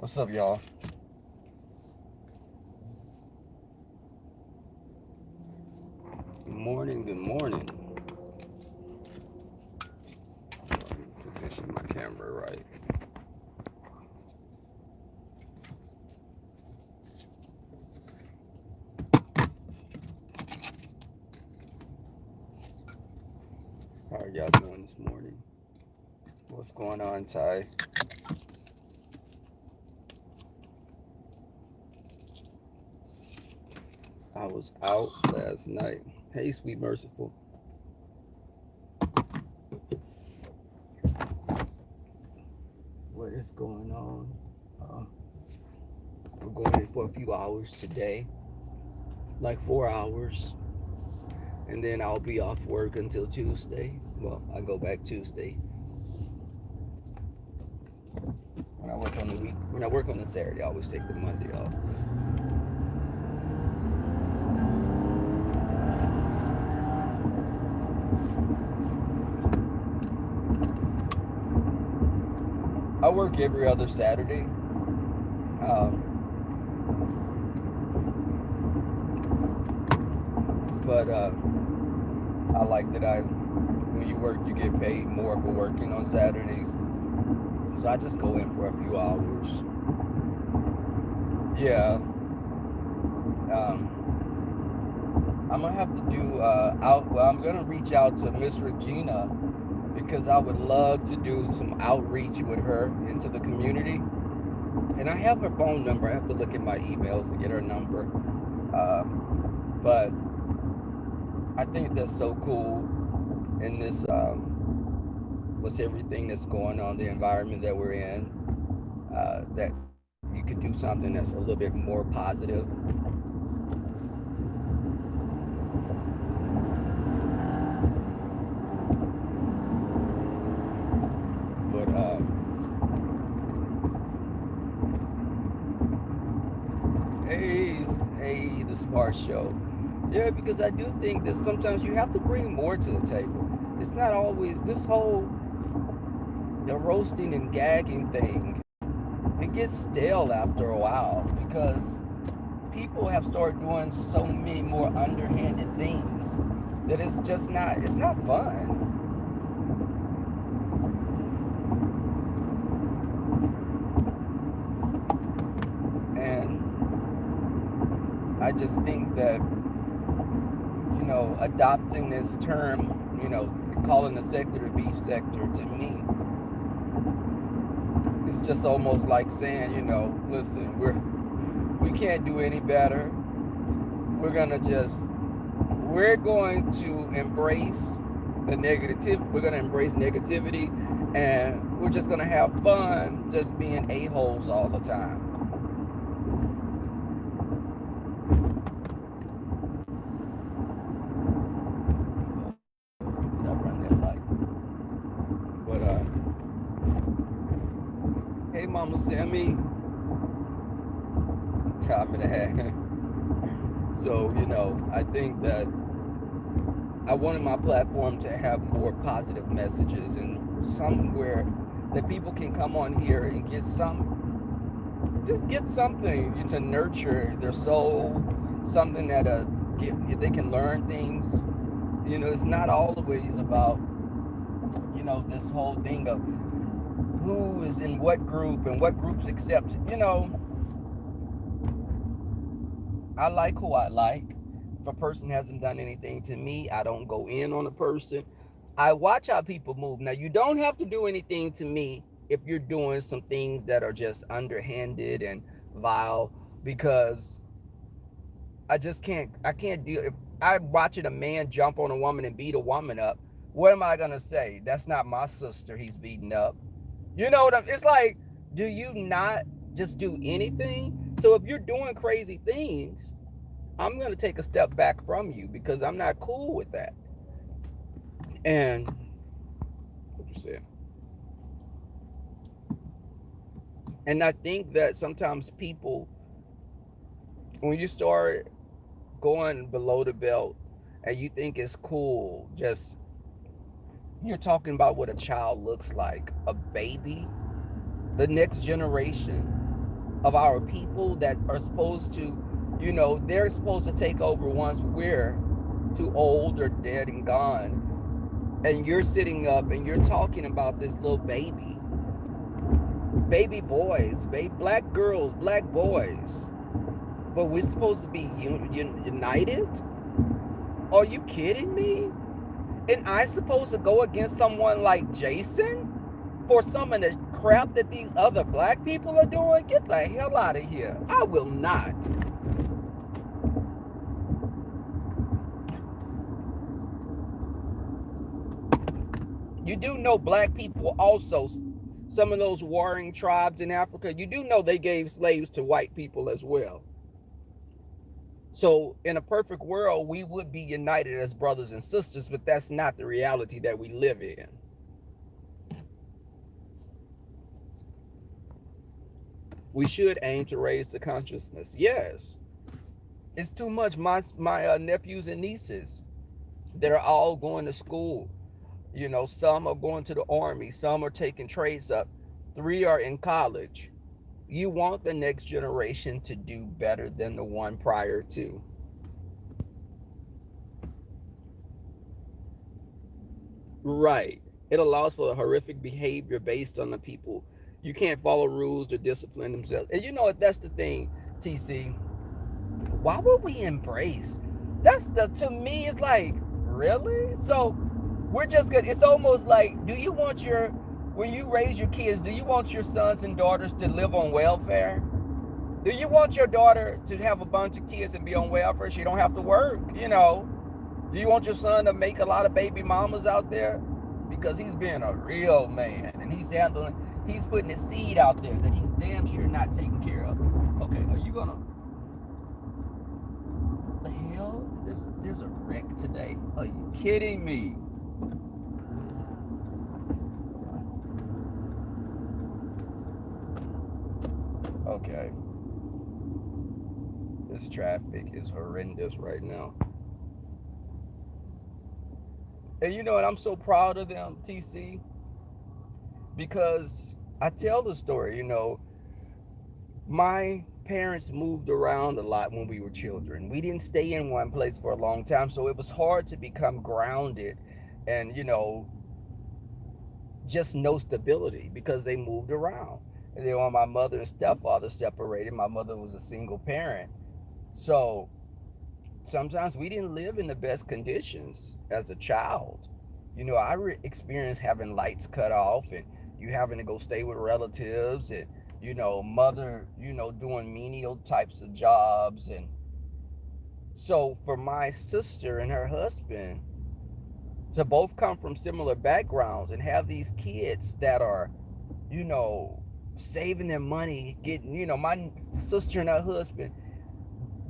What's up, y'all? Good morning, good morning. Position my camera right. How are y'all doing this morning? What's going on, Ty? I was out last night. Hey, sweet merciful. What is going on? We're going in for a few hours today, like 4 hours, and then I'll be off work until Tuesday. Well, I go back Tuesday. When I work on the week, when I work on the Saturday, I always take the Monday off. I work every other Saturday. But I like that when you work, you get paid more for working on Saturdays. So I just go in for a few hours. Yeah. I'm gonna have to do I'm gonna reach out to Miss Regina because I would love to do some outreach with her into the community. And I have her phone number. I have to look at my emails to get her number. But I think that's so cool in this what's everything that's going on, the environment that we're in, that you could do something that's a little bit more positive. But hey, the Smart Show. Yeah, because I do think that sometimes you have to bring more to the table. It's not always this whole the roasting and gagging thing. It gets stale after a while because people have started doing so many more underhanded things that it's not fun. And I just think that adopting this term, calling the sector the beef sector, to me, it's just almost like saying, listen, we can't do any better. We're going to embrace the negative. We're going to embrace negativity, and we're just going to have fun just being a-holes all the time. Did I run that light? But hey, Mama Sammy. I'm in a hat. So, I think that I wanted my platform to have more positive messages and somewhere that people can come on here and get something to nurture their soul, something that they can learn things. It's not always about, this whole thing of who is in what group and what groups accept. I like who I like. If a person hasn't done anything to me, I don't go in on a person. I watch how people move. Now, you don't have to do anything to me if you're doing some things that are just underhanded and vile, because I can't deal. If I'm watching a man jump on a woman and beat a woman up, what am I going to say? That's not my sister he's beating up. It's like, do you not just do anything? So if you're doing crazy things, I'm going to take a step back from you because I'm not cool with that. And what you say? And I think that sometimes people, when you start going below the belt and you think it's cool, just you're talking about what a child looks like, a baby, the next generation. of our people that are supposed to, they're supposed to take over once we're too old or dead and gone. And you're sitting up and you're talking about this little baby boys, black girls, black boys. But we're supposed to be united? Are you kidding me? And I supposed to go against someone like Jason for some of the crap that these other black people are doing? Get the hell out of here. I will not. You do know black people also, some of those warring tribes in Africa, you do know they gave slaves to white people as well. So in a perfect world, we would be united as brothers and sisters, but that's not the reality that we live in. We should aim to raise the consciousness. Yes, it's too much. My nephews and nieces, they're all going to school. Some are going to the army, some are taking trades up, 3 are in college. You want the next generation to do better than the one prior to. Right. It allows for a horrific behavior based on the people. You can't follow rules or discipline themselves. And that's the thing, TC. Why would we embrace? To me, it's like, really? So we're just gonna, it's almost like, when you raise your kids, do you want your sons and daughters to live on welfare? Do you want your daughter to have a bunch of kids and be on welfare? She don't have to work, Do you want your son to make a lot of baby mamas out there? Because he's being a real man and he's putting his seed out there that he's damn sure not taking care of. Okay, are you gonna, the hell? There's a wreck today. Are you kidding me? Okay. This traffic is horrendous right now. And you know what? I'm so proud of them, TC, because I tell the story, my parents moved around a lot when we were children. We didn't stay in one place for a long time, so it was hard to become grounded and, just no stability because they moved around. And then when my mother and stepfather separated, my mother was a single parent. So sometimes we didn't live in the best conditions as a child. I experienced having lights cut off and you having to go stay with relatives and, mother, doing menial types of jobs. And so for my sister and her husband to both come from similar backgrounds and have these kids that are, saving their money, getting, my sister and her husband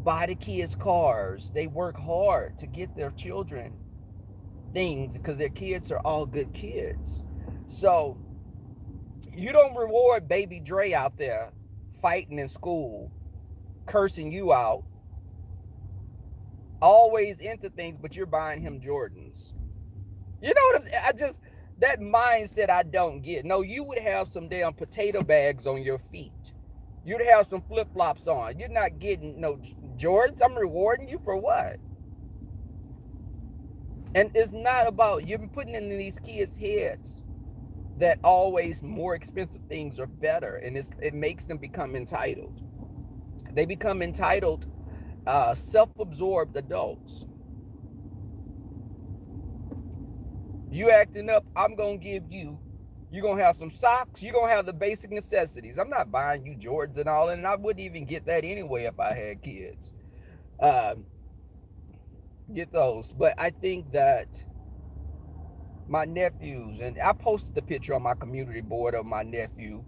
buy the kids cars. They work hard to get their children things because their kids are all good kids. So you don't reward baby Dre out there fighting in school, cursing you out, always into things, but you're buying him Jordans. You know what I'm saying? That mindset I don't get. No, you would have some damn potato bags on your feet. You'd have some flip-flops on. You're not getting no Jordans. I'm rewarding you for what? And it's not about, you're putting in these kids' heads that always more expensive things are better. And it makes them become entitled. They become entitled, self-absorbed adults. You acting up, I'm going to give you, you're going to have some socks, you're going to have the basic necessities. I'm not buying you Jordans and all, and I wouldn't even get that anyway if I had kids. Get those. But I think that my nephews, and I posted the picture on my community board of my nephew,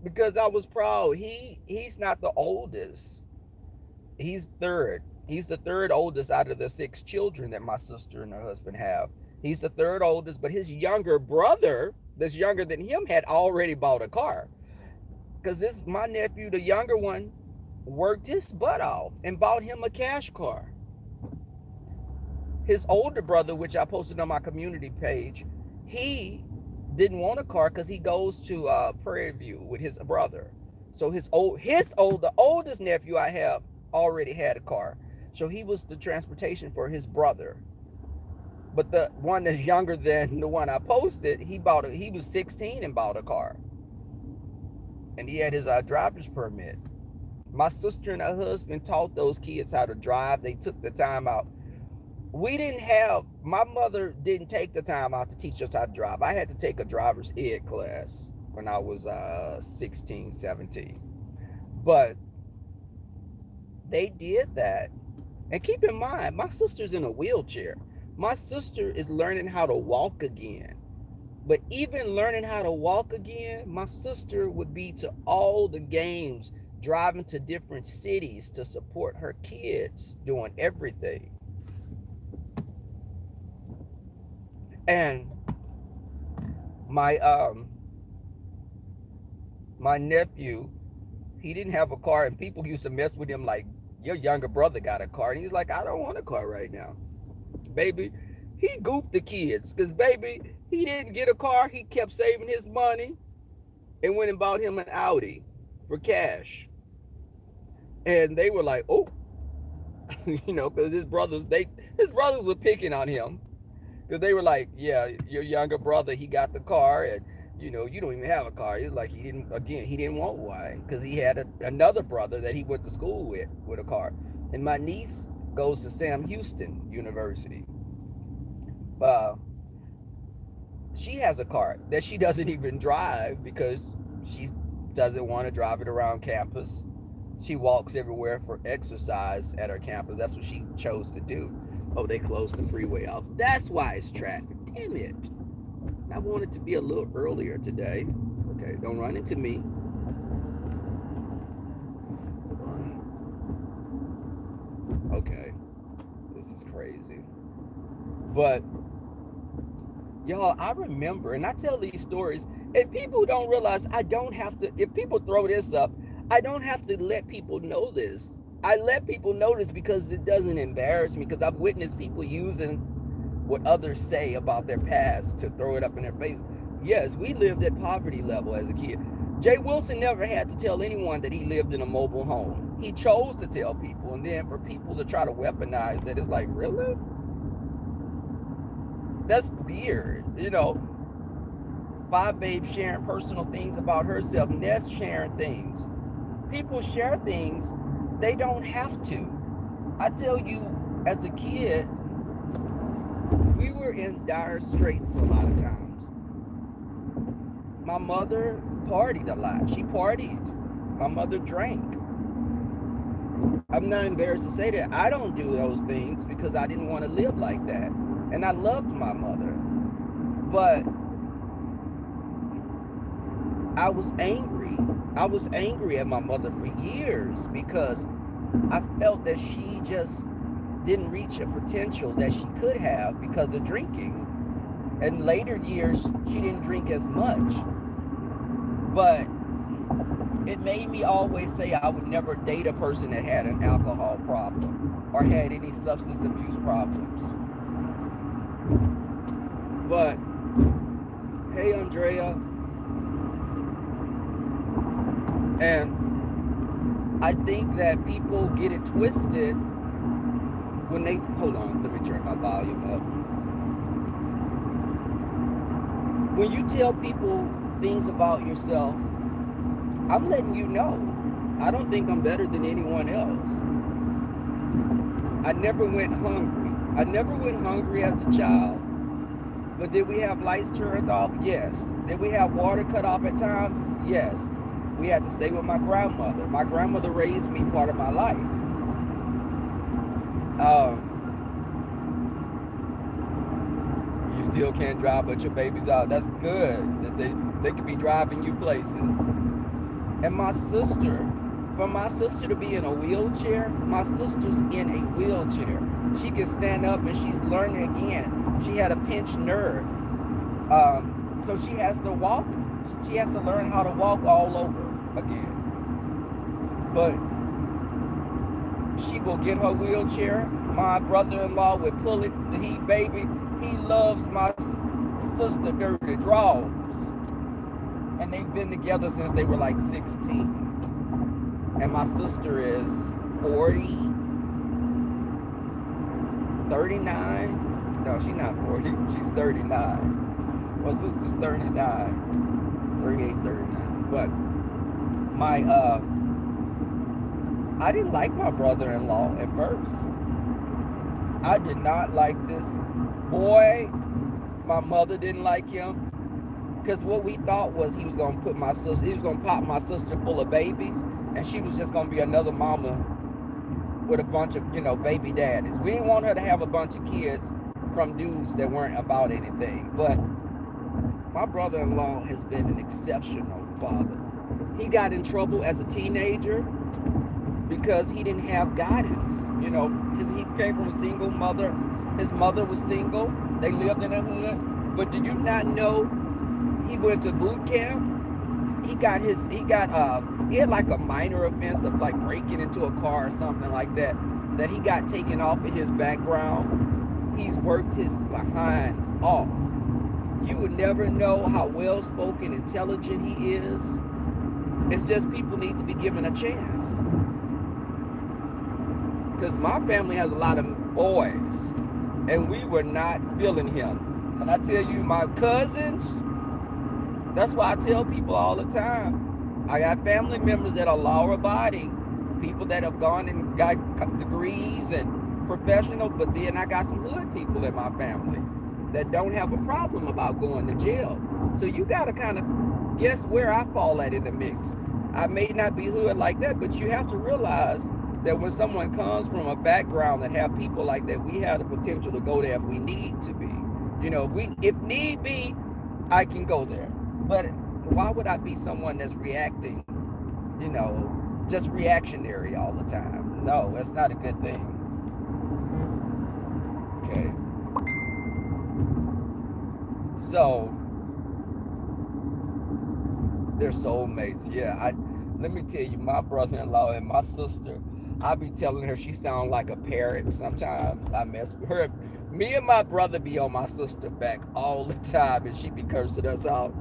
because I was proud. He's not the oldest. He's third. He's the third oldest out of the 6 children that my sister and her husband have. He's the third oldest, but his younger brother, that's younger than him, had already bought a car. Because my nephew, the younger one, worked his butt off and bought him a cash car. His older brother, which I posted on my community page, he didn't want a car because he goes to Prairie View with his brother. So the oldest nephew I have already had a car. So he was the transportation for his brother. But the one that's younger than the one I posted, he was 16 and bought a car. And he had his driver's permit. My sister and her husband taught those kids how to drive. They took the time out. My mother didn't take the time out to teach us how to drive. I had to take a driver's ed class when I was 16, 17. But they did that. And keep in mind, my sister's in a wheelchair. My sister is learning how to walk again. But even learning how to walk again, my sister would be to all the games, driving to different cities to support her kids, doing everything. And my my nephew, he didn't have a car, and people used to mess with him like, your younger brother got a car. And he's like, I don't want a car right now. Baby, he gooped the kids because, baby, he didn't get a car. He kept saving his money and went and bought him an Audi for cash. And they were like, oh, because his brothers were picking on him. Because they were like, yeah, your younger brother, he got the car, and you don't even have a car. It's like he didn't want one because he had another brother that he went to school with a car. And my niece goes to Sam Houston University. She has a car that she doesn't even drive because she doesn't want to drive it around campus. She walks everywhere for exercise at her campus. That's what she chose to do. Oh, they closed the freeway off. That's why it's traffic. Damn it. I wanted to be a little earlier today. Okay, don't run into me. Hold on. Okay. This is crazy. But, y'all, I remember, and I tell these stories, and people don't realize I don't have to, if people throw this up, I don't have to let people know this. I let people know this because it doesn't embarrass me, because I've witnessed people using what others say about their past to throw it up in their face. Yes, we lived at poverty level as a kid. Jay Wilson never had to tell anyone that he lived in a mobile home. He chose to tell people, and then for people to try to weaponize that, it's like, really? That's weird, Five Babe sharing personal things about herself. Ness sharing things. People share things. They don't have to. I tell you, as a kid, we were in dire straits a lot of times. My mother partied a lot. She partied. My mother drank. I'm not embarrassed to say that. I don't do those things because I didn't want to live like that. And I loved my mother. But I was angry. I was angry at my mother for years because I felt that she just didn't reach a potential that she could have because of drinking. In later years, she didn't drink as much. But it made me always say I would never date a person that had an alcohol problem or had any substance abuse problems. But, hey, Andrea. And I think that people get it twisted when they, hold on, let me turn my volume up. When you tell people things about yourself, I'm letting you know, I don't think I'm better than anyone else. I never went hungry. I never went hungry as a child. But did we have lights turned off? Yes. Did we have water cut off at times? Yes. We had to stay with my grandmother. My grandmother raised me part of my life. You still can't drive, but your baby's out. That's good. That they could be driving you places. And my sister, for my sister to be in a wheelchair, my sister's in a wheelchair. She can stand up and she's learning again. She had a pinched nerve. So she has to walk. She has to learn how to walk all over again. But she will get her wheelchair. My brother-in-law would pull it. He loves my sister dirty draws. And they've been together since they were like 16. and my sister is 40, 39. No, she's not 40. She's 39. My sister's 39, 38, 39. But my I didn't like my brother-in-law at first. I did not like this boy. My mother didn't like him because what we thought was he was gonna put my sister, he was gonna pop my sister full of babies, and she was just gonna be another mama with a bunch of, baby daddies. We didn't want her to have a bunch of kids from dudes that weren't about anything. But my brother-in-law has been an exceptional father. He got in trouble as a teenager because he didn't have guidance. He came from a single mother. His mother was single. They lived in a hood. But did you not know he went to boot camp? He had like a minor offense of like breaking into a car or something like that he got taken off of his background. He's worked his behind off. You would never know how well-spoken, intelligent he is. It's just people need to be given a chance. Because my family has a lot of boys, and we were not feeling him. And I tell you, my cousins, that's why I tell people all the time, I got family members that are law-abiding, people that have gone and got degrees and professional, but then I got some hood people in my family that don't have a problem about going to jail. So you got to kind of guess where I fall at in the mix. I may not be hood like that, but you have to realize that when someone comes from a background that have people like that, we have the potential to go there if we need to be. If need be, I can go there. But why would I be someone that's reacting, just reactionary all the time? No, that's not a good thing. Okay. So, they're soulmates. Yeah, let me tell you, my brother-in-law and my sister, I be telling her she sound like a parrot sometimes. I mess with her. Me and my brother be on my sister back all the time, and she be cursing us out.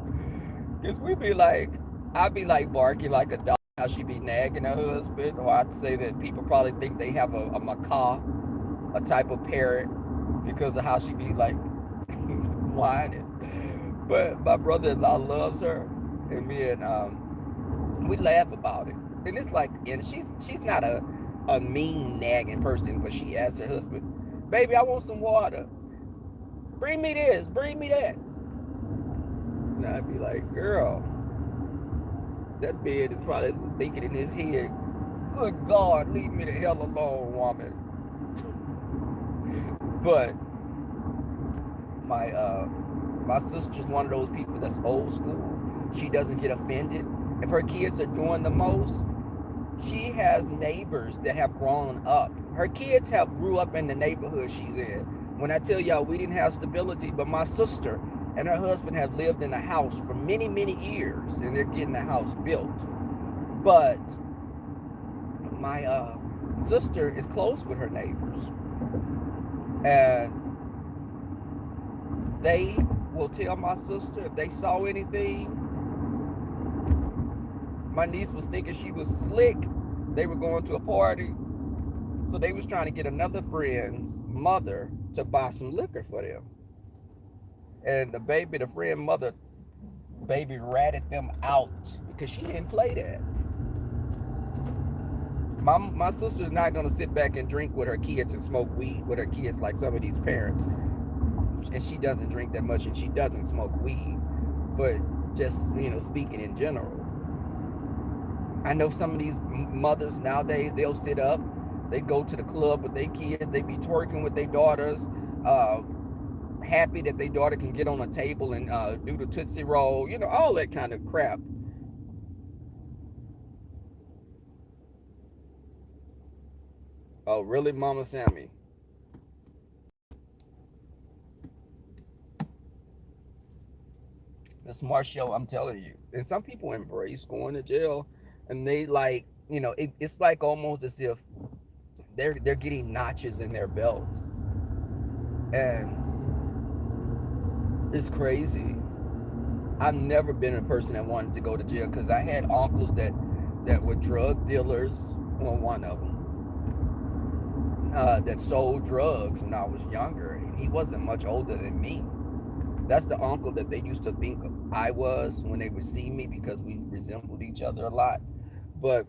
Because I be like barking like a dog, how she be nagging her husband. Or I'd say that people probably think they have a macaw, a type of parrot, because of how she be like whining. But my brother-in-law loves her, and me and we laugh about it. And it's like, and she's not a mean nagging person, but she asks her husband, "Baby, I want some water. Bring me this, bring me that." And I'd be like, "Girl, that man is probably thinking in his head, good God, leave me the hell alone, woman." But my sister's one of those people that's old school. She doesn't get offended. If her kids are doing the most, she has neighbors that have grown up. Her kids have grew up in the neighborhood she's in. When I tell y'all we didn't have stability, but my sister and her husband have lived in the house for many, many years, and they're getting the house built. But my sister is close with her neighbors, and they will tell my sister if they saw anything. My niece was thinking she was slick. They were going to a party, so they was trying to get another friend's mother to buy some liquor for them. And the friend mother, ratted them out because she didn't play that. My sister's not gonna sit back and drink with her kids and smoke weed with her kids like some of these parents. And she doesn't drink that much, and she doesn't smoke weed. But just speaking in general, I know some of these mothers nowadays, they'll sit up, they go to the club with their kids, they be twerking with their daughters, happy that their daughter can get on a table and do the Tootsie Roll, all that kind of crap. Oh, really, Mama Sammy? The smart show, I'm telling you. And some people embrace going to jail, and they it's like almost as if they're getting notches in their belt, and it's crazy. I've never been a person that wanted to go to jail because I had uncles that that were drug dealers. Well, one of them that sold drugs when I was younger. He wasn't much older than me. That's the uncle that they used to think I was when they would see me because we resembled each other a lot. But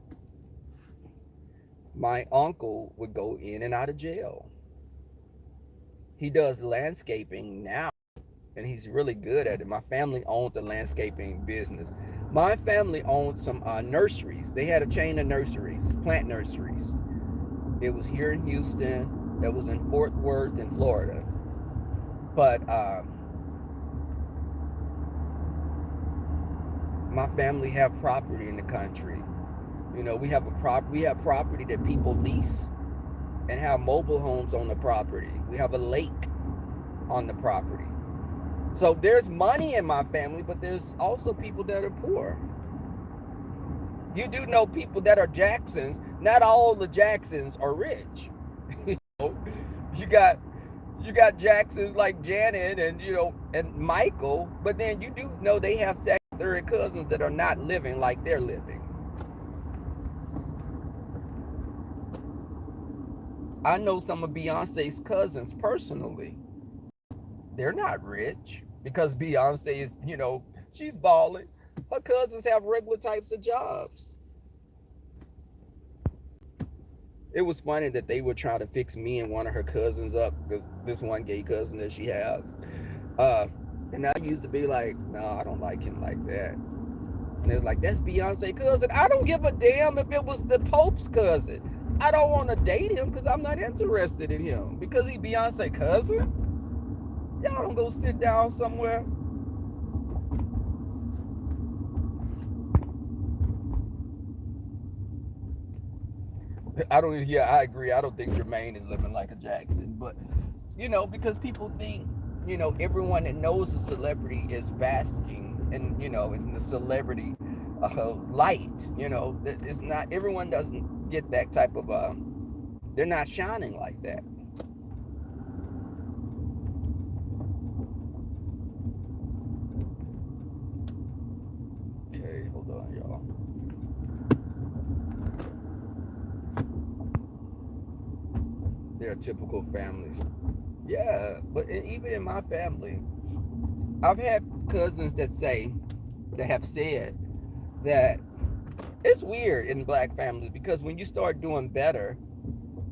my uncle would go in and out of jail. He does landscaping now, and he's really good at it. My family owned the landscaping business. My family owned some nurseries. They had a chain of nurseries, plant nurseries. It was here in Houston. That was in Fort Worth in Florida. But my family have property in the country. You know, we have property that people lease and have mobile homes on the property. We have a lake on the property. So there's money in my family, but there's also people that are poor. You do know people that are Jacksons. Not all the Jacksons are rich. you got you got Jacksons like Janet and and Michael, but then you do know they have second, third cousins that are not living like they're living. I know some of Beyonce's cousins personally. They're not rich because Beyonce is, she's balling. Her cousins have regular types of jobs. It was funny that they were trying to fix me and one of her cousins up, because this one gay cousin that she have. Uh, and I used to be like, no, I don't like him like that. And they're like, that's Beyonce cousin. I don't give a damn if it was the Pope's cousin. I don't want to date him because I'm not interested in him. Because he Beyonce cousin? Y'all don't go sit down somewhere. I agree. I don't think Jermaine is living like a Jackson. But, because people think, everyone that knows a celebrity is basking and, in the celebrity light. It's not, everyone doesn't get that type of, they're not shining like that. Okay, hold on, y'all. They're typical families. Yeah, but even in my family, I've had cousins that have said that it's weird in black families because when you start doing better,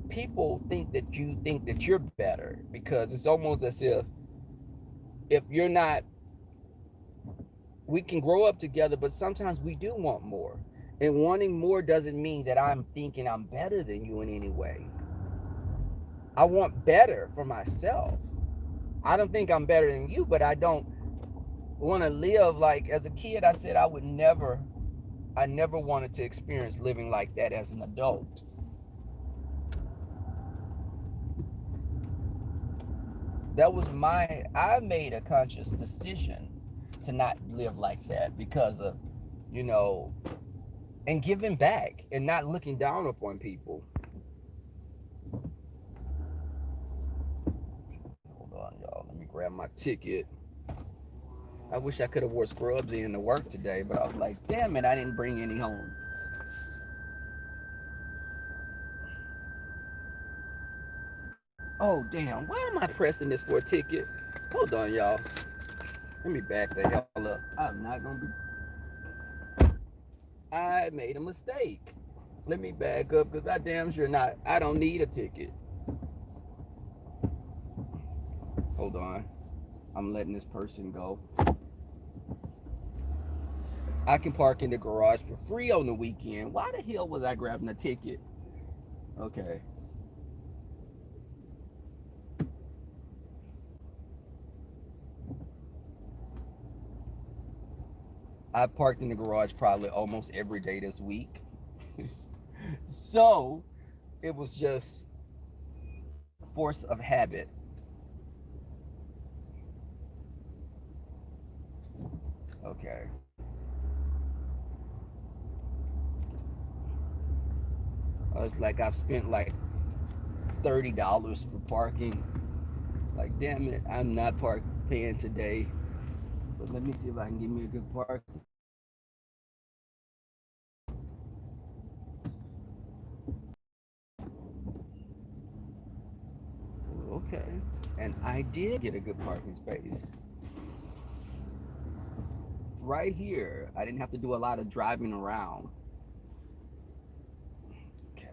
people think that you're better because it's almost as if you're not. We can grow up together, but sometimes we do want more, and wanting more doesn't mean that I'm thinking I'm better than you in any way. I want better for myself. I don't think I'm better than you, but I don't want to live like, as a kid I said I never wanted to experience living like that as an adult. I made a conscious decision to not live like that because of, you know, and giving back and not looking down upon people. Hold on, y'all. Let me grab my ticket. I wish I could have wore scrubs in to work today, but I was like, damn it, I didn't bring any home. Oh, damn. Why am I pressing this for a ticket? Hold on, y'all. Let me back the hell up. I'm not going to be. I made a mistake. Let me back up because I damn sure not. I don't need a ticket. Hold on. I'm letting this person go. I can park in the garage for free on the weekend. Why the hell was I grabbing a ticket? Okay. I parked in the garage probably almost every day this week. So it was just force of habit. Okay. I was like, I've spent like $30 for parking. Like, damn it, I'm not paying today. But let me see if I can get me a good parking. Okay. And I did get a good parking space right here. I didn't have to do a lot of driving around. Okay.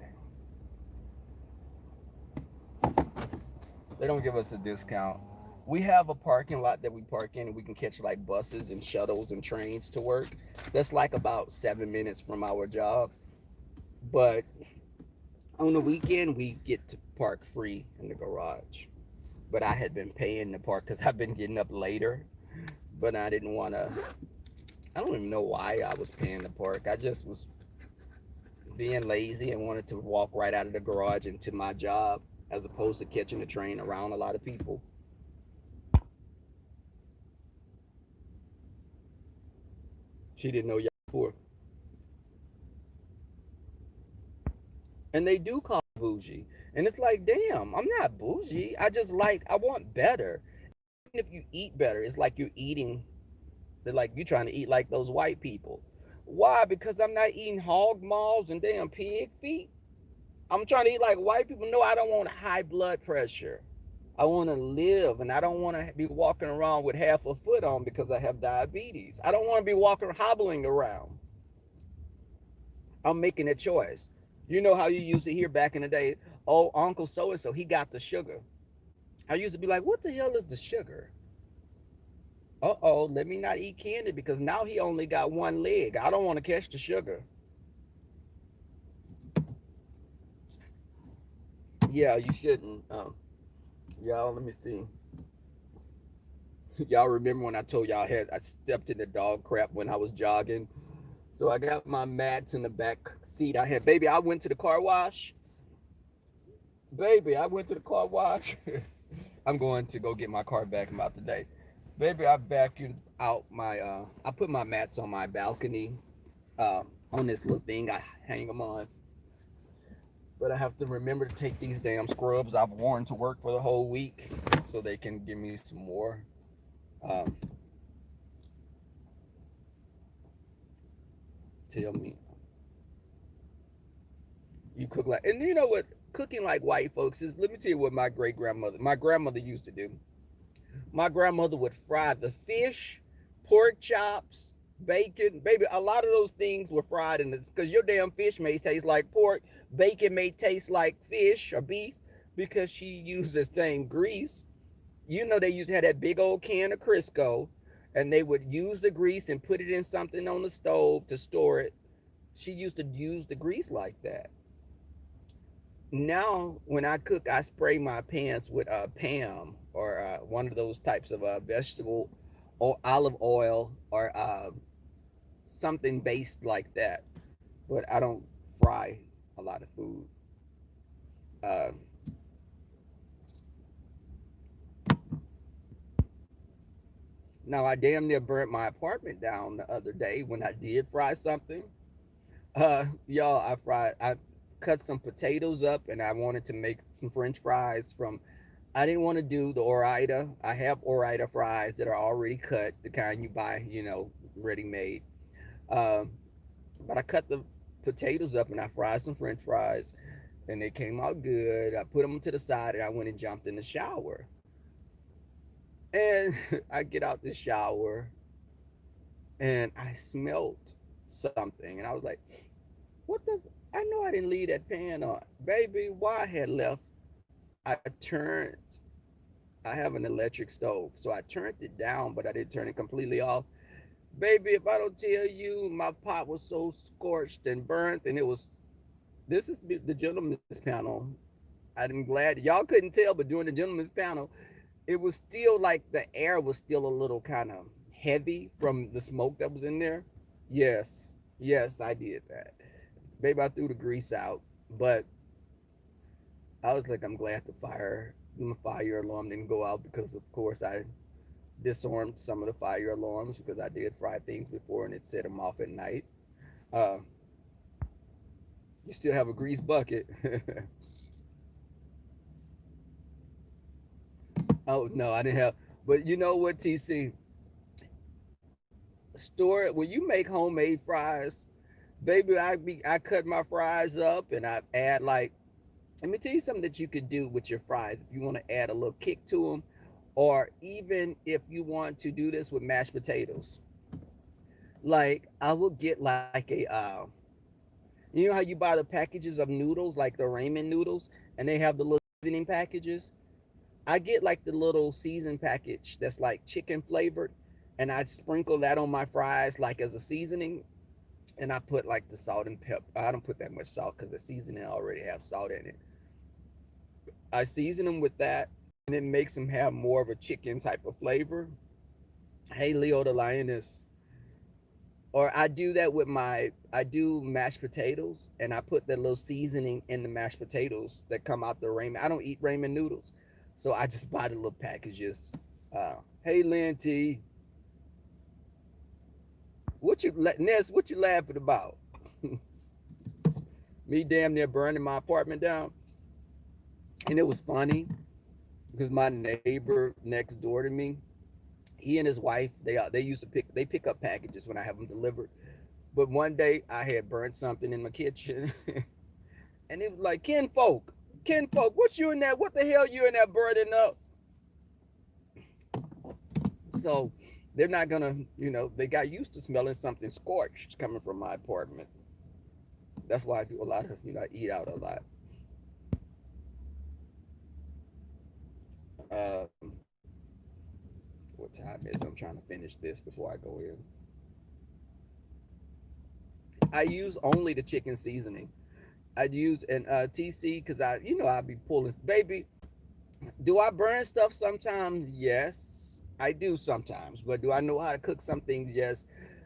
They don't give us a discount. We have a parking lot that we park in, and we can catch like buses and shuttles and trains to work. That's like about 7 minutes from our job. But on the weekend, we get to park free in the garage. But I had been paying to park because I've been getting up later. But I didn't want to. I don't even know why I was paying to park. I just was being lazy and wanted to walk right out of the garage into my job as opposed to catching the train around a lot of people. She didn't know y'all poor. And they do call me bougie. And it's like, damn, I'm not bougie. I just like, I want better. Even if you eat better, it's like you're eating, they're like, you trying to eat like those white people. Why? Because I'm not eating hog maws and damn pig feet. I'm trying to eat like white people. No, I don't want high blood pressure. I want to live, and I don't want to be walking around with half a foot on because I have diabetes. I don't want to be walking hobbling around. I'm making a choice. You know how you used to hear back in the day, oh, Uncle so and so, he got the sugar. I used to be like, what the hell is the sugar? Uh-oh, let me not eat candy because now he only got one leg. I don't want to catch the sugar. Yeah, you shouldn't. Y'all, let me see. Y'all remember when I told y'all I stepped in the dog crap when I was jogging? So I got my mats in the back seat. I had, baby, I went to the car wash. Baby, I went to the car wash. I'm going to go get my car back about today. Baby, I vacuumed out my, I put my mats on my balcony on this little thing I hang them on. But I have to remember to take these damn scrubs I've worn to work for the whole week so they can give me some more. Um, tell me, you cook like, and you know what? Cooking like white folks is, let me tell you what my grandmother used to do. My grandmother would fry the fish, pork chops, bacon. Baby, a lot of those things were fried in this because your damn fish may taste like pork. Bacon may taste like fish or beef because she used the same grease. You know, they used to have that big old can of Crisco and they would use the grease and put it in something on the stove to store it. She used to use the grease like that. Now when I cook, I spray my pans with Pam or one of those types of vegetable or olive oil or something based like that. But I don't fry a lot of food. Uh, Now I damn near burnt my apartment down the other day when I did fry something. Y'all, I cut some potatoes up and I wanted to make some French fries from. I didn't want to do the Orida. I have Orida fries that are already cut, the kind you buy, ready made. Um, but I cut the potatoes up and I fried some French fries, and they came out good. I put them to the side and I went and jumped in the shower. And I get out the shower and I smelled something, and I was like, "What the? I know I didn't leave that pan on, baby. Why I had left? I turned. I have an electric stove, so I turned it down, but I didn't turn it completely off. Baby, if I don't tell you, my pot was so scorched and burnt, and it was. This is the gentleman's panel. I'm glad y'all couldn't tell, but during the gentleman's panel, it was still like the air was still a little kind of heavy from the smoke that was in there. Yes, yes, I did that. Baby, I threw the grease out, but I was like, I'm glad the fire alarm didn't go out because, of course, I disarmed some of the fire alarms because I did fry things before and it set them off at night. Uh, you still have a grease bucket. Oh no, I didn't have. But you know what, TC? Store it when you make homemade fries, baby. I cut my fries up and I add like Let me tell you something that you could do with your fries if you want to add a little kick to them, or even if you want to do this with mashed potatoes. Like I will get like a you know how you buy the packages of noodles, like the ramen noodles, and they have the little seasoning packages. I get like the little season package that's like chicken flavored, and I sprinkle that on my fries like as a seasoning, and I put like the salt and pepper. I don't put that much salt because the seasoning already have salt in it. I season them with that, and it makes them have more of a chicken type of flavor. Hey, Leo the Lioness. Or I do that with I do mashed potatoes, and I put that little seasoning in the mashed potatoes that come out the ramen. I don't eat ramen noodles, so I just buy the little packages. Hey, Lynn T, Ness? What you laughing about? Me damn near burning my apartment down, and it was funny because my neighbor next door to me, he and his wife, they used to pick up packages when I have them delivered. But one day I had burnt something in my kitchen, and it was like, Ken folk, what you in that? What the hell you in that burning up? So they're not gonna, they got used to smelling something scorched coming from my apartment. That's why I do a lot of, I eat out a lot. Um, what time is it? I'm trying to finish this before I go in. I use only the chicken seasoning. I'd use an TC because I'd be pulling. Baby, do I burn stuff sometimes? Yes, I do sometimes. But do I know how to cook some things? Yes,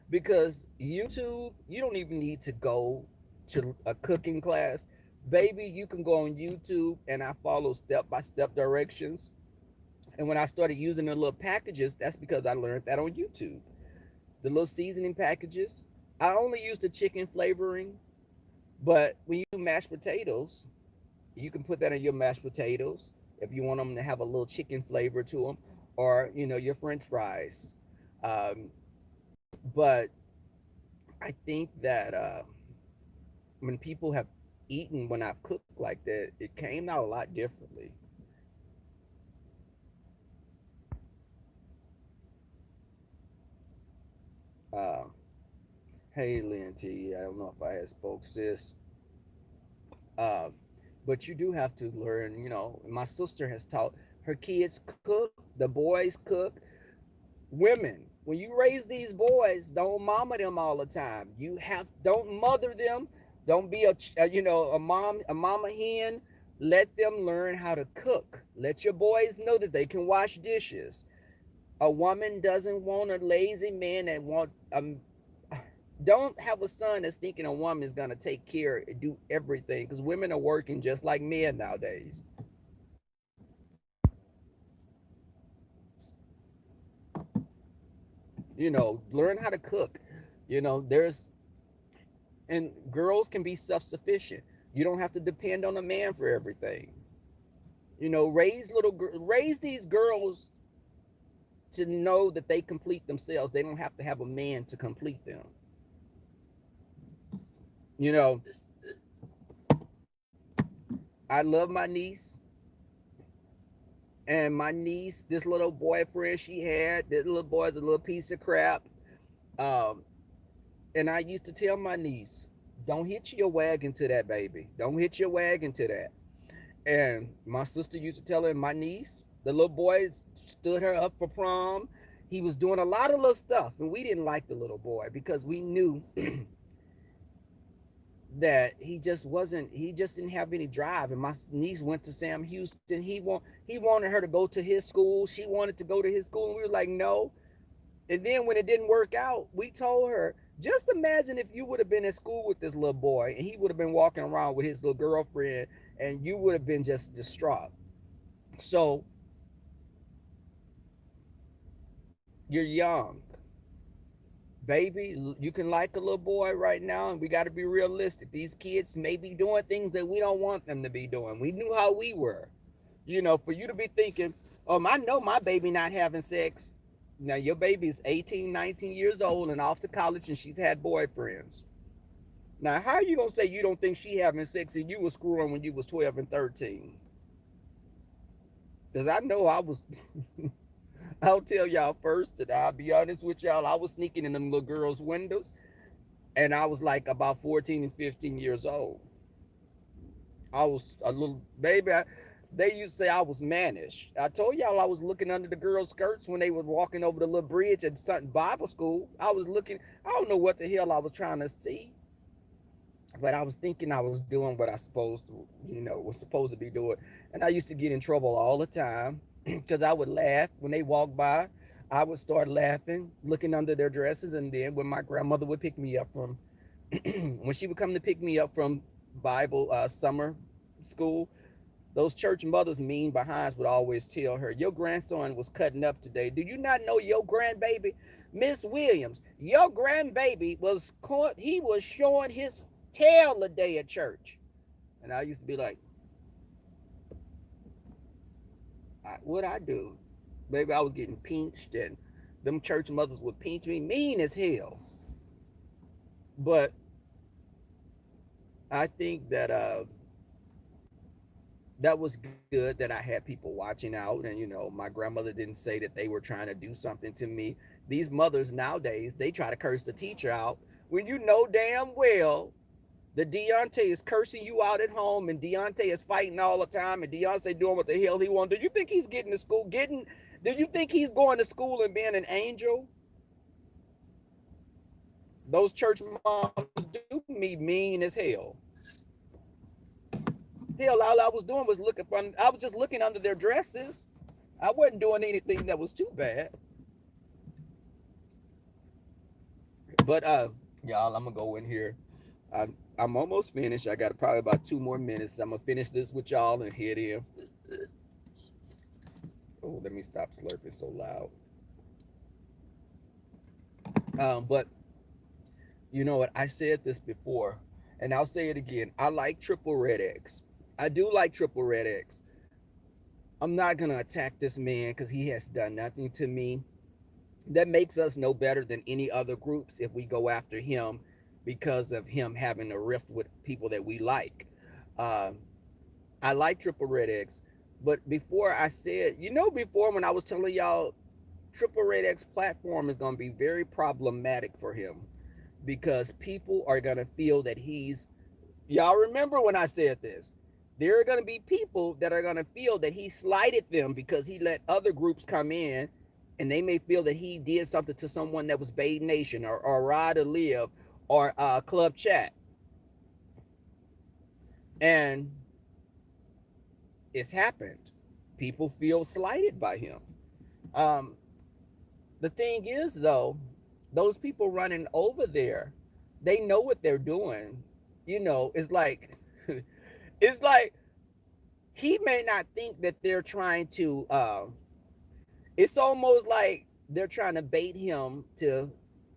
because YouTube, you don't even need to go to a cooking class. Baby, you can go on YouTube, and I follow step by step directions. And when I started using the little packages, that's because I learned that on YouTube. The little seasoning packages. I only use the chicken flavoring, but when you do mashed potatoes, you can put that in your mashed potatoes if you want them to have a little chicken flavor to them, or your French fries. Um, but I think that when people have eaten when I've cooked like that, it came out a lot differently. Uh, hey, Lynn T, I don't know if I had spoke sis, uh, but you do have to learn. My sister has taught her kids cook. The boys cook. Women, when you raise these boys, don't mama them all the time. Don't mother them. Don't be a mama hen. Let them learn how to cook. Let your boys know that they can wash dishes. A woman doesn't want a lazy man that wants don't have a son that's thinking a woman is going to take care and do everything, because women are working just like men nowadays. Learn how to cook. There's and girls can be self-sufficient. You don't have to depend on a man for everything. Raise these girls to know that they complete themselves. They don't have to have a man to complete them. you know I love my niece, and my niece, this little boyfriend she had, this little boy's a little piece of crap. um and I used to tell my niece, don't hitch your wagon to that, baby. Don't hitch your wagon to that. And my sister used to tell her, my niece, the little boy stood her up for prom. He was doing a lot of little stuff, and we didn't like the little boy because we knew that he just didn't have any drive. And my niece went to Sam Houston. He wanted her to go to his school. She wanted to go to his school, and we were like, no. And then when it didn't work out, we told her, just imagine if you would have been in school with this little boy, and he would have been walking around with his little girlfriend, and you would have been just distraught. So you're young, baby. You can like a little boy right now, and we got to be realistic. These kids may be doing things that we don't want them to be doing. We knew how we were. For you to be thinking, I know my baby not having sex. Now your baby is 18, 19 years old and off to college, and she's had boyfriends. Now, how you gonna say you don't think she having sex and you was screwing when you was 12 and 13? Because I know I was. I'll tell y'all first, and I'll be honest with y'all. I was sneaking in them little girls' windows, and I was like about 14 and 15 years old. I was a little baby. They used to say I was mannish. I told y'all I was looking under the girls' skirts when they were walking over the little bridge at something Bible school. I was looking. I don't know what the hell I was trying to see, but I was thinking I was doing what I supposed to, was supposed to be doing. And I used to get in trouble all the time because I would laugh when they walked by. I would start laughing, looking under their dresses, and then when my grandmother would pick me up from, when she would come to pick me up from Bible summer school, those church mothers mean behinds would always tell her, "Your grandson was cutting up today. Do you not know your grandbaby, Miss Williams? Your grandbaby was caught. He was showing his tail today at church." And I used to be like, "What I do?" Maybe I was getting pinched, and them church mothers would pinch me, mean as hell. But I think that that was good that I had people watching out, and my grandmother didn't say that they were trying to do something to me. These mothers nowadays, they try to curse the teacher out when you know damn well the Deontay is cursing you out at home, and Deontay is fighting all the time, and Deontay doing what the hell he wants. Do you think he's getting to school? Do you think he's going to school and being an angel? Those church moms do me mean as hell. Hell, all I was doing was I was just looking under their dresses. I wasn't doing anything that was too bad. But y'all, I'm gonna go in here. I'm almost finished. I got probably about 2 more minutes. I'm gonna finish this with y'all and head in. Oh, let me stop slurping so loud. But you know what? I said this before, and I'll say it again. I like triple red X. I do like triple red X. I'm not gonna attack this man because he has done nothing to me. That makes us no better than any other groups if we go after him because of him having a rift with people that we like. Uh, I like Triple Red X, but before I said, before when I was telling y'all, Triple Red X platform is going to be very problematic for him because people are going to feel that y'all remember when I said this? There are going to be people that are going to feel that he slighted them because he let other groups come in, and they may feel that he did something to someone that was Bay Nation or Ride to Live or Club Chat. And it's happened. People feel slighted by him. Um, the thing is, though, those people running over there, they know what they're doing. It's like, it's like he may not think that they're trying to. It's almost like they're trying to bait him to.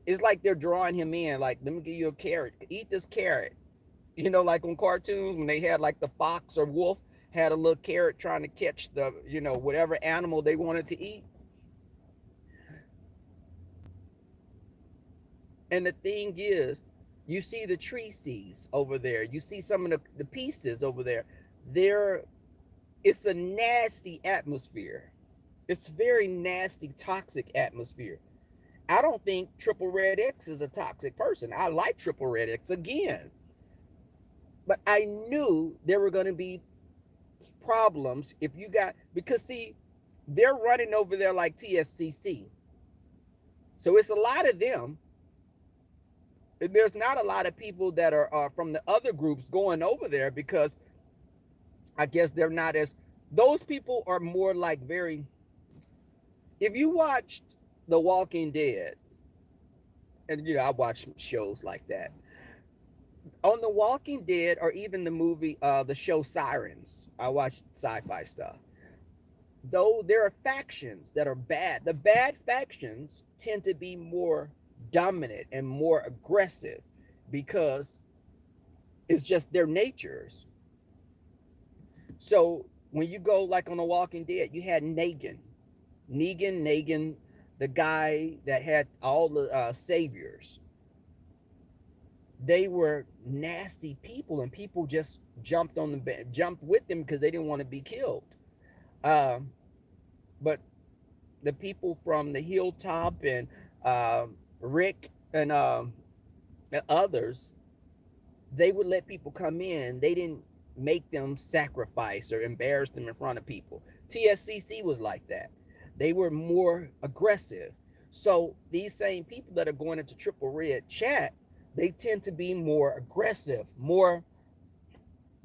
It's like they're drawing him in. Like, let me give you a carrot. Eat this carrot. Like on cartoons when they had like the fox or wolf had a little carrot trying to catch the, whatever animal they wanted to eat. And the thing is, you see the tree seeds over there. You see some of the pieces over there. There, it's a nasty atmosphere. It's very nasty, toxic atmosphere. I don't think Triple Red X is a toxic person. I like Triple Red X again. But I knew there were going to be problems if you got, because see, they're running over there like TSCC. So it's a lot of them. And there's not a lot of people that are from the other groups going over there because I guess they're not as, those people are more like very, if you watched The Walking Dead, and I watch shows like that, on The Walking Dead, or even the movie, the show Sirens, I watch sci-fi stuff. Though there are factions that are bad, the bad factions tend to be more dominant and more aggressive because it's just their natures. So when you go like on The Walking Dead, you had Negan, the guy that had all the saviors. they were nasty people, and people just jumped with them because they didn't want to be killed. Um, but the people from the hilltop and Rick and others, they would let people come in. They didn't make them sacrifice or embarrass them in front of people. TSCC was like that. They were more aggressive. So these same people that are going into triple red chat, they tend to be more aggressive, more,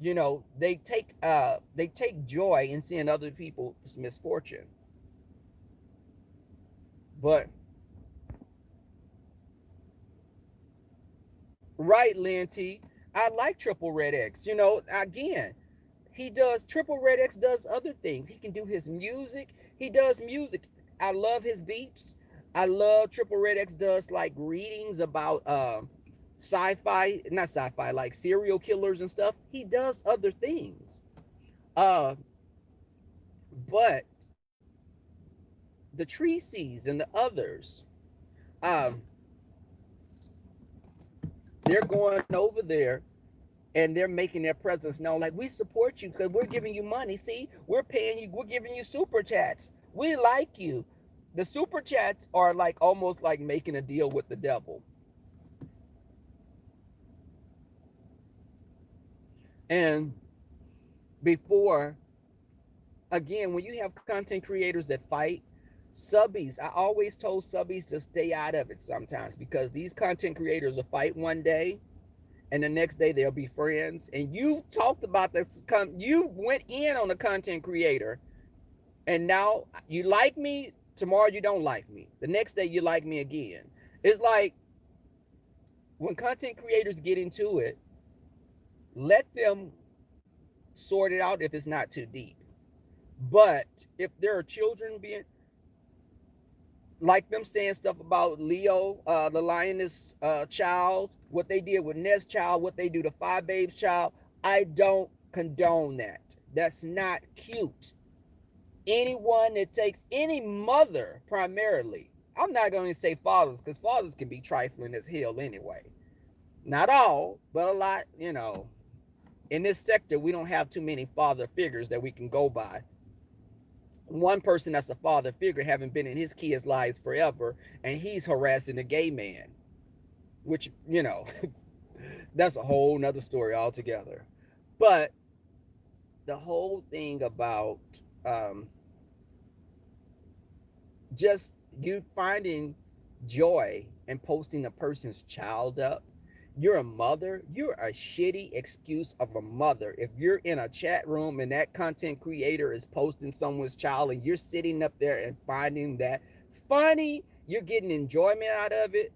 they take joy in seeing other people's misfortune. But right, Linty, I like Triple Red X. Again, he does Triple Red X does other things. He can do his music. He does music. I love his beats. I love Triple Red X does like readings about sci-fi, not sci-fi, like serial killers and stuff. He does other things. Uh but the Treacies and the others, um, they're going over there and they're making their presence known. Like, we support you because we're giving you money. See, we're paying you. We're giving you super chats. We like you. The super chats are like almost like making a deal with the devil. And before, again, when you have content creators that fight, subbies, I always told subbies to stay out of it sometimes, because these content creators will fight one day and the next day they'll be friends. And you talked about this, you went in on a content creator, and now you like me, tomorrow you don't like me, the next day you like me again. It's like, when content creators get into it, let them sort it out if it's not too deep. But if there are children being, like them saying stuff about Leo, the lioness child, what they did with Ness child, what they do to Five Babes child, I don't condone that. That's not cute. Anyone that takes, any mother primarily, I'm not going to say fathers, because fathers can be trifling as hell anyway. Not all, but a lot. In this sector, we don't have too many father figures that we can go by. One person that's a father figure haven't been in his kids' lives forever, and he's harassing a gay man, which, that's a whole nother story altogether. But the whole thing about um, just you finding joy in posting a person's child up. You're a mother. You're a shitty excuse of a mother. If you're in a chat room and that content creator is posting someone's child and you're sitting up there and finding that funny, you're getting enjoyment out of it,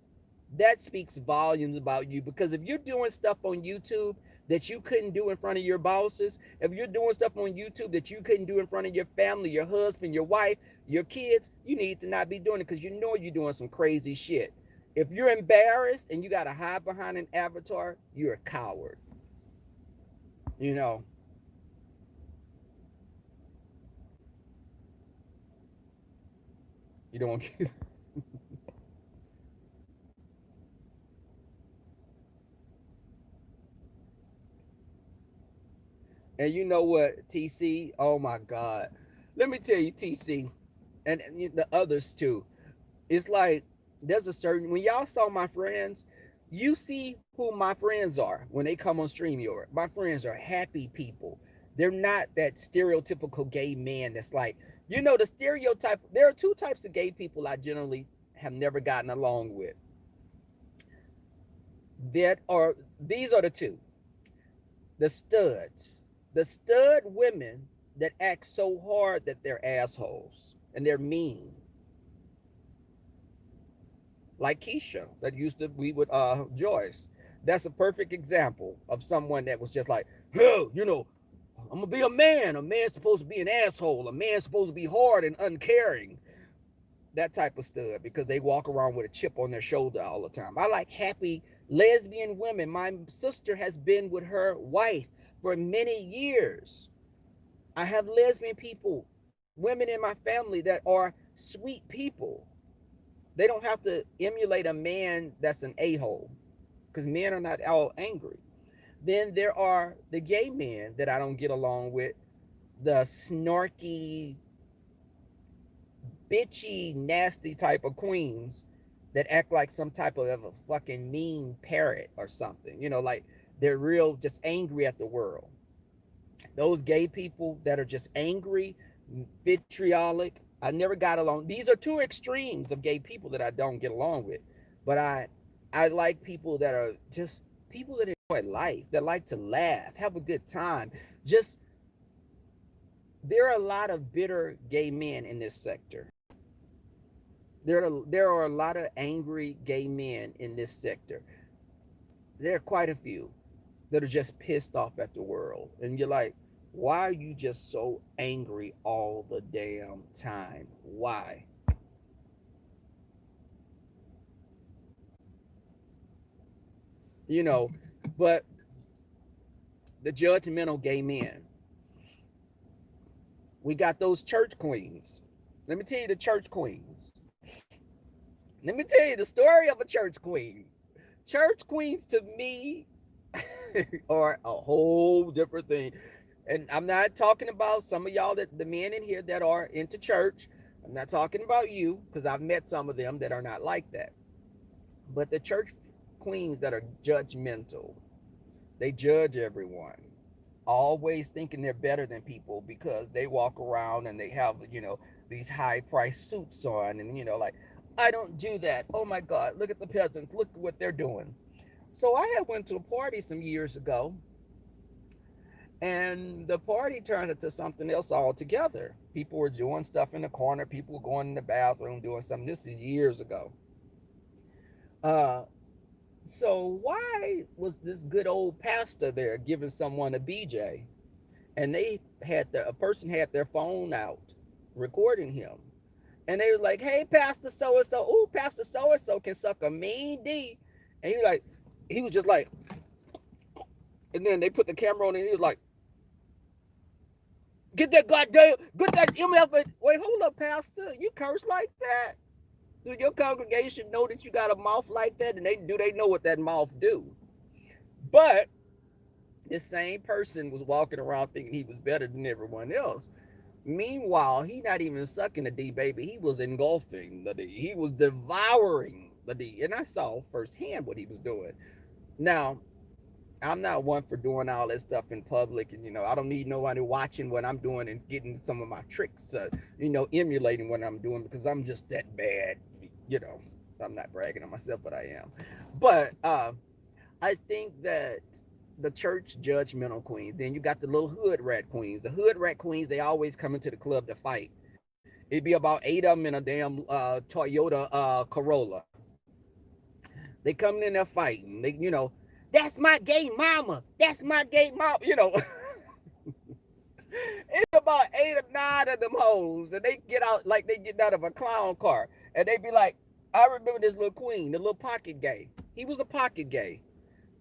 that speaks volumes about you. Because if you're doing stuff on YouTube that you couldn't do in front of your bosses, if you're doing stuff on YouTube that you couldn't do in front of your family, your husband, your wife, your kids, you need to not be doing it, because you know you're doing some crazy shit. If you're embarrassed and you got to hide behind an avatar, you're a coward. You know, you don't want. And you know what, TC? Oh my God. Let me tell you, TC, and the others too. It's like, there's a certain, when y'all saw my friends, you see who my friends are when they come on StreamYard. My friends are happy people. They're not that stereotypical gay man that's like, the stereotype. There are two types of gay people I generally have never gotten along with. That are These are the two. The studs. The stud women that act so hard that they're assholes and they're mean, like Keisha that used to be with Joyce. That's a perfect example of someone that was just like, hell, I'm gonna be a man. A man's supposed to be an asshole. A man's supposed to be hard and uncaring. That type of stud, because they walk around with a chip on their shoulder all the time. I like happy lesbian women. My sister has been with her wife for many years. I have lesbian people, women in my family that are sweet people. They don't have to emulate a man that's an a-hole. because men are not all angry. Then there are the gay men that I don't get along with, the snarky, bitchy, nasty type of queens that act like some type of a fucking mean parrot or something. Like they're real, just angry at the world. Those gay people that are just angry, vitriolic. I never got along. These are two extremes of gay people that I don't get along with. But I like people that are just people that enjoy life, that like to laugh, have a good time. Just there are a lot of bitter gay men in this sector. There are a lot of angry gay men in this sector. There are quite a few that are just pissed off at the world. And you're like, why are you just so angry all the damn time? Why? You know, but the judgmental gay men, we got those church queens. Let me tell you the church queens. Let me tell you the story of a church queen. Church queens to me are a whole different thing. And I'm not talking about some of y'all, that the men in here that are into church. I'm not talking about you, because I've met some of them that are not like that. But the church queens that are judgmental, they judge everyone, always thinking they're better than people because they walk around and they have, these high priced suits on, and, like, I don't do that. Oh my God, look at the peasants. Look at what they're doing. So I had went to a party some years ago, and the party turned into something else altogether. People were doing stuff in the corner. People were going in the bathroom doing something. This is years ago. Uh, so why was this good old pastor there giving someone a BJ? And they had a person had their phone out recording him. And they were like, hey, Pastor so and so, ooh, Pastor so and so can suck a mean D. And he was just like, and then they put the camera on and he was like, get that MF. Wait, hold up, Pastor. You curse like that? Do your congregation know that you got a mouth like that? And they know what that mouth do? But this same person was walking around thinking he was better than everyone else. Meanwhile, he not even sucking the D, baby. He was engulfing the D. He was devouring the D. And I saw firsthand what he was doing. Now, I'm not one for doing all that stuff in public, and I don't need nobody watching what I'm doing and getting some of my tricks, emulating what I'm doing, because I'm just that bad. You know, I'm not bragging on myself, but I am. But I think that the church judgmental queens. Then you got the little hood rat queens. The hood rat queens, they always come into the club to fight. It'd be about 8 of them in a damn Toyota Corolla. They coming in there fighting. That's my gay mama. That's my gay mama. It's about 8 or 9 of them hoes, and they get out like they get out of a clown car, and they be like, I remember this little queen, the little pocket gay. He was a pocket gay,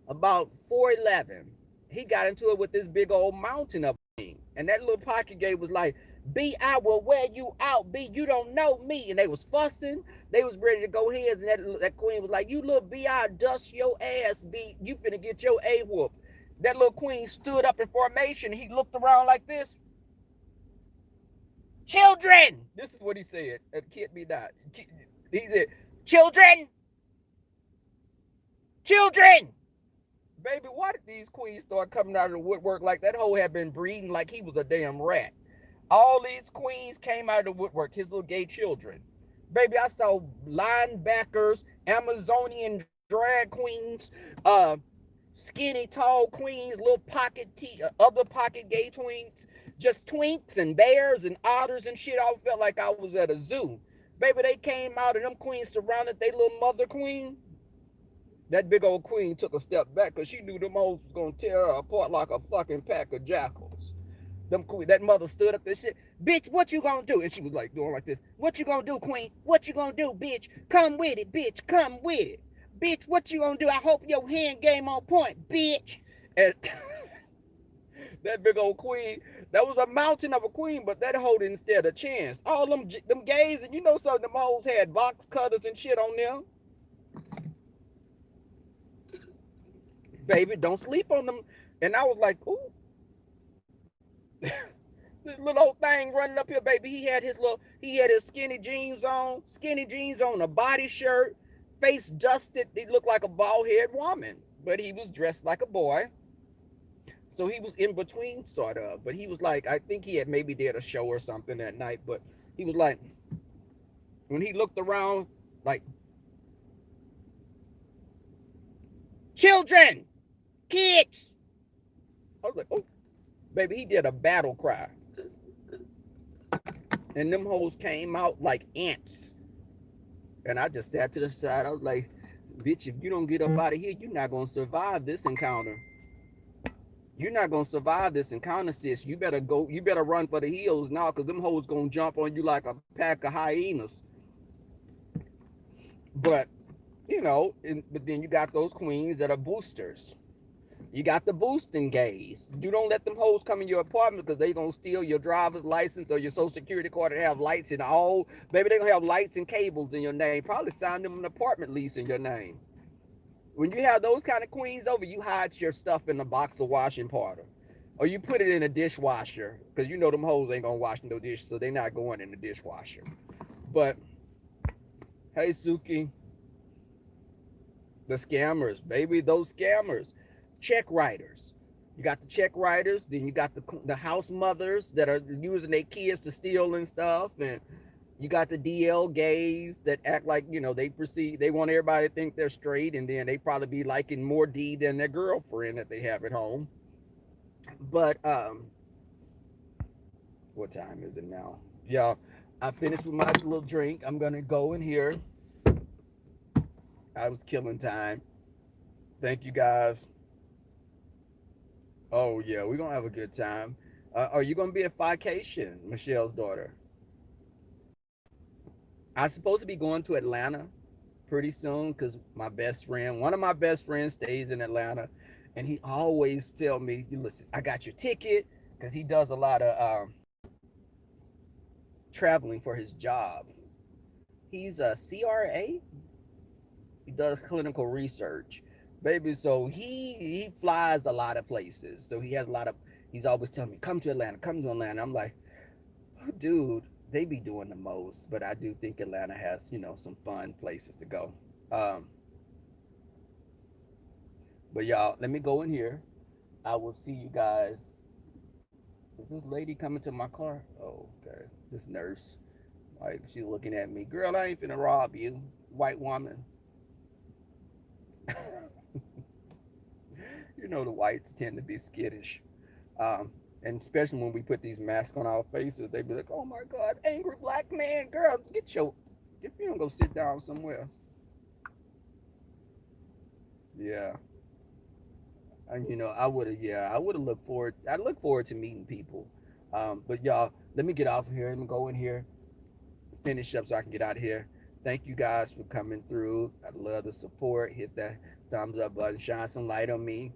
about 4'11". He got into it with this big old mountain of me, and that little pocket gay was like, B, I will wear you out. B, you don't know me. And they was fussing. They was ready to go heads, and that queen was like, you little B, I dust your ass, B. You finna get your A whoop. That little queen stood up in formation. He looked around like this. Children! This is what he said. Kid me not. He said, children! Children! Baby, why did these queens start coming out of the woodwork like that hoe had been breeding like he was a damn rat? All these queens came out of the woodwork, his little gay children. Baby, I saw linebackers, Amazonian drag queens, skinny, tall queens, little pocket other pocket gay twinks, just twinks and bears and otters and shit. I felt like I was at a zoo. Baby, they came out and them queens surrounded their little mother queen. That big old queen took a step back because she knew them hoes was going to tear her apart like a fucking pack of jackals. That mother stood up and said, bitch, what you gonna do? And she was like doing like this. What you gonna do, queen? What you gonna do, bitch? Come with it, bitch. Come with it. Bitch, what you gonna do? I hope your hand game on point, bitch. And that big old queen, that was a mountain of a queen, but that hoe didn't stand a chance. All them gays, and some of them hoes had box cutters and shit on them. Baby, don't sleep on them. And I was like, ooh, this little old thing running up here, baby. He had his skinny jeans on, a body shirt, face dusted. He looked like a bald headed woman, but he was dressed like a boy. So he was in between, sort of. But he was like, I think he had maybe did a show or something that night. But he was like, when he looked around, like, children, kids. I was like, oh, baby, he did a battle cry. And them hoes came out like ants. And I just sat to the side. I was like, bitch, if you don't get up out of here, you're not going to survive this encounter. You're not going to survive this encounter, sis. You better run for the hills now, because them hoes going to jump on you like a pack of hyenas. But, but then you got those queens that are boosters. You got the boosting gays. You don't let them hoes come in your apartment because they gonna steal your driver's license or your social security card and have lights in all. Baby, they gonna have lights and cables in your name. Probably sign them an apartment lease in your name. When you have those kind of queens over, you hide your stuff in a box of washing powder. Or you put it in a dishwasher. Because you know them hoes ain't gonna wash no dishes, so they not going in the dishwasher. But, hey Suki, the scammers, baby, those scammers. Check writers. You got the check writers, then you got the house mothers that are using their kids to steal and stuff, and you got the DL gays that act like, they want everybody to think they're straight, and then they probably be liking more D than their girlfriend that they have at home. But what time is it now? Y'all, I finished with my little drink. I'm gonna go in here. I was killing time. Thank you guys. Oh yeah, we're gonna have a good time. Are you gonna be at vacation, Michelle's daughter? I'm supposed to be going to Atlanta pretty soon because one of my best friends stays in Atlanta, and he always tell me, "Listen, I got your ticket," because he does a lot of traveling for his job. He's a CRA. He does clinical research, baby. So he flies a lot of places. So he has a lot of. He's always telling me, "Come to Atlanta, come to Atlanta." I'm like, oh, dude, they be doing the most, but I do think Atlanta has some fun places to go. Um, but y'all, let me go in here. I will see you guys. Is this lady coming to my car? Oh, okay. This nurse, like, she's looking at me. Girl, I ain't finna rob you, white woman. The whites tend to be skittish. And especially when we put these masks on our faces, they be like, oh my God, angry black man, girl, if you don't go sit down somewhere. Yeah. And I would have I look forward to meeting people. But y'all, let me get off of here. Let me go in here, finish up so I can get out of here. Thank you guys for coming through. I love the support. Hit that thumbs up button, shine some light on me.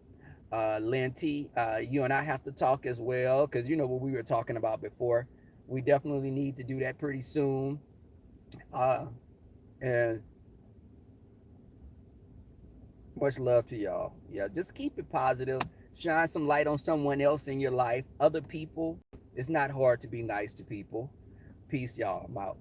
Linty, you and I have to talk as well because you know what we were talking about before. We definitely need to do that pretty soon. Uh, and much love to y'all. Yeah, just keep it positive. Shine some light on someone else in your life. Other people. It's not hard to be nice to people. Peace, y'all. I'm out.